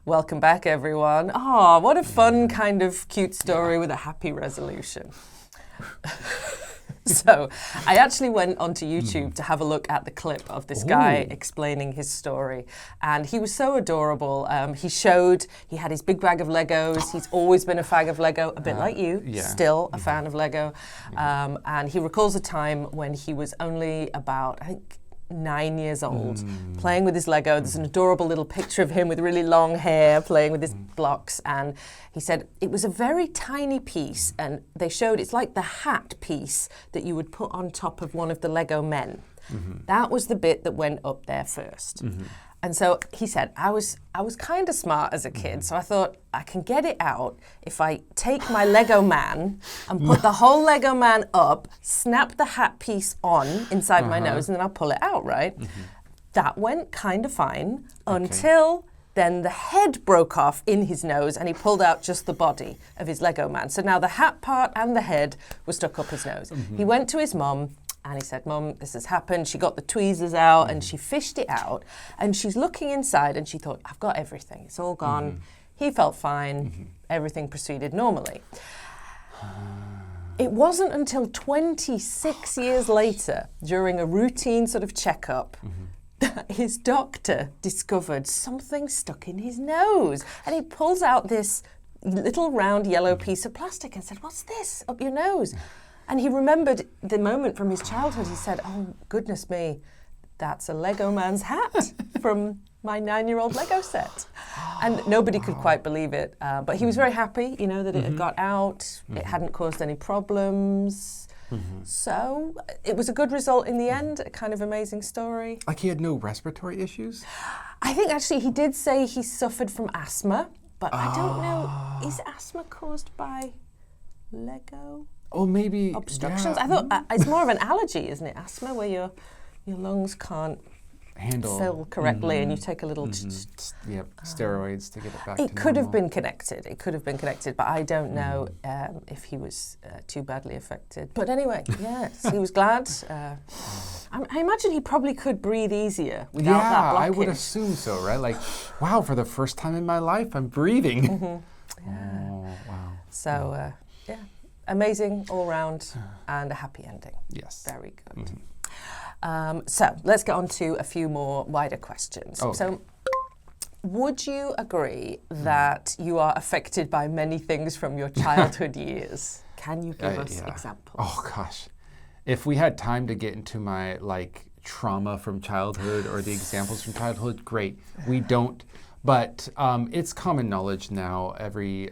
Welcome back, everyone. Oh, what a fun kind of cute story with a happy resolution. So I actually went onto YouTube to have a look at the clip of this guy explaining his story. And he was so adorable. He had his big bag of Legos. He's always been a fan of Lego, a bit like you, still a fan of Lego. And he recalls a time when he was only about, I think, 9 years old, playing with his Lego. There's an adorable little picture of him with really long hair playing with his blocks, and he said it was a very tiny piece, and they showed it's like the hat piece that you would put on top of one of the Lego men. That was the bit that went up there first. And so he said, I was kind of smart as a kid, so I thought I can get it out if I take my Lego man and put the whole Lego man up, snap the hat piece on inside my nose, and then I'll pull it out, right? That went kind of fine until then the head broke off in his nose and he pulled out just the body of his Lego man. So now the hat part and the head were stuck up his nose. He went to his mum, and he said, Mum, this has happened. She got the tweezers out and she fished it out. And she's looking inside and she thought, I've got everything. It's all gone. He felt fine. Everything proceeded normally. It wasn't until 26 years later, during a routine sort of checkup, that his doctor discovered something stuck in his nose. And he pulls out this little round yellow piece of plastic and said, what's this up your nose? And he remembered the moment from his childhood. He said, oh, goodness me, that's a Lego man's hat from my 9-year-old Lego set. And nobody could quite believe it. But he was very happy, that it had got out. It hadn't caused any problems. So it was a good result in the end, a kind of amazing story. Like he had no respiratory issues? I think actually he did say he suffered from asthma, but I don't know, is asthma caused by Lego? Oh, maybe obstructions. I thought it's more of an allergy, isn't it? Asthma, where your lungs can't fill correctly, and you take a little steroids to get it back. It could have been connected. It could have been connected, but I don't know if he was too badly affected. But anyway, yes, he was glad. I imagine he probably could breathe easier without that blockage. I would assume so, right? Like, wow, for the first time in my life, I'm breathing. Oh, wow. So, amazing all round and a happy ending. Yes. Very good. So let's get on to a few more wider questions. Okay. So would you agree that you are affected by many things from your childhood years? Can you give us examples? Oh, gosh. If we had time to get into my trauma from childhood or the examples from childhood, great. We don't. But it's common knowledge now, every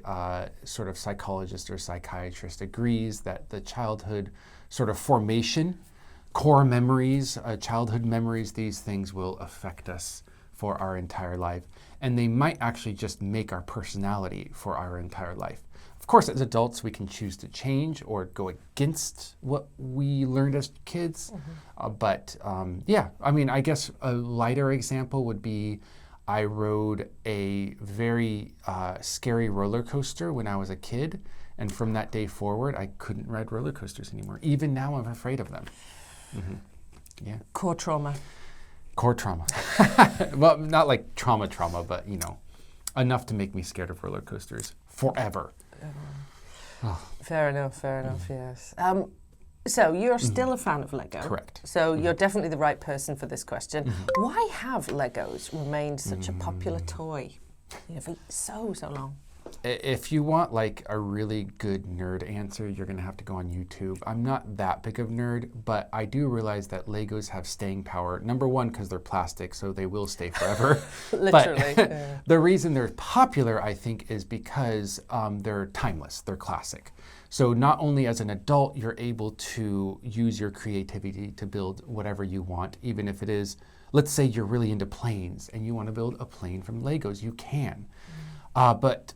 sort of psychologist or psychiatrist agrees that the childhood sort of formation, core memories, childhood memories, these things will affect us for our entire life. And they might actually just make our personality for our entire life. Of course, as adults, we can choose to change or go against what we learned as kids. I guess a lighter example would be I rode a very scary roller coaster when I was a kid, and from that day forward, I couldn't ride roller coasters anymore. Even now, I'm afraid of them. Yeah. Core trauma. Core trauma. Well, not like trauma, but enough to make me scared of roller coasters forever. Fair enough, yes. So you're still a fan of Lego. Correct. So you're definitely the right person for this question. Why have Legos remained such a popular toy for so long? If you want a really good nerd answer, you're going to have to go on YouTube. I'm not that big of a nerd, but I do realize that Legos have staying power. Number one, because they're plastic, so they will stay forever. Literally. But the reason they're popular, I think, is because they're timeless. They're classic. So not only as an adult, you're able to use your creativity to build whatever you want, even if it is, let's say you're really into planes and you want to build a plane from Legos, you can. But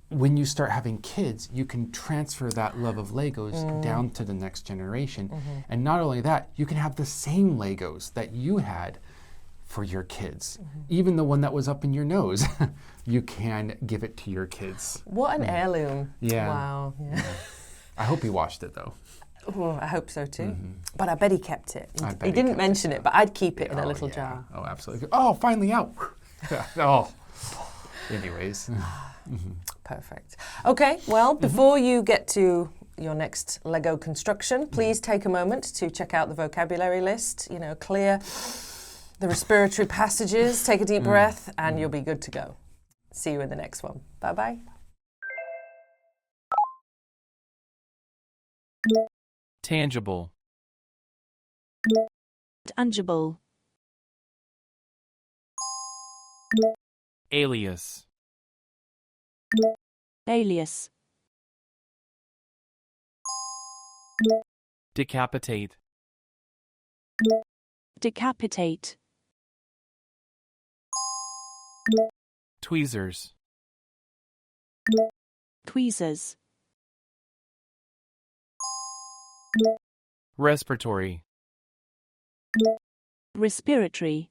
when you start having kids, you can transfer that love of Legos down to the next generation. And not only that, you can have the same Legos that you had for your kids. Even the one that was up in your nose, you can give it to your kids. What an heirloom. Yeah. Wow. Yeah. I hope he washed it though. Oh, I hope so too. But I bet he kept it. He didn't mention it, but I'd keep it in a little jar. Oh, absolutely. Oh, finally out. Oh. Anyways. Perfect. Okay, well, before you get to your next Lego construction, please take a moment to check out the vocabulary list. You know, clear the respiratory passages, take a deep breath, and you'll be good to go. See you in the next one. Bye-bye. Tangible. Tangible. Alias. Alias. Decapitate. Decapitate. Tweezers. Tweezers. Respiratory. Respiratory.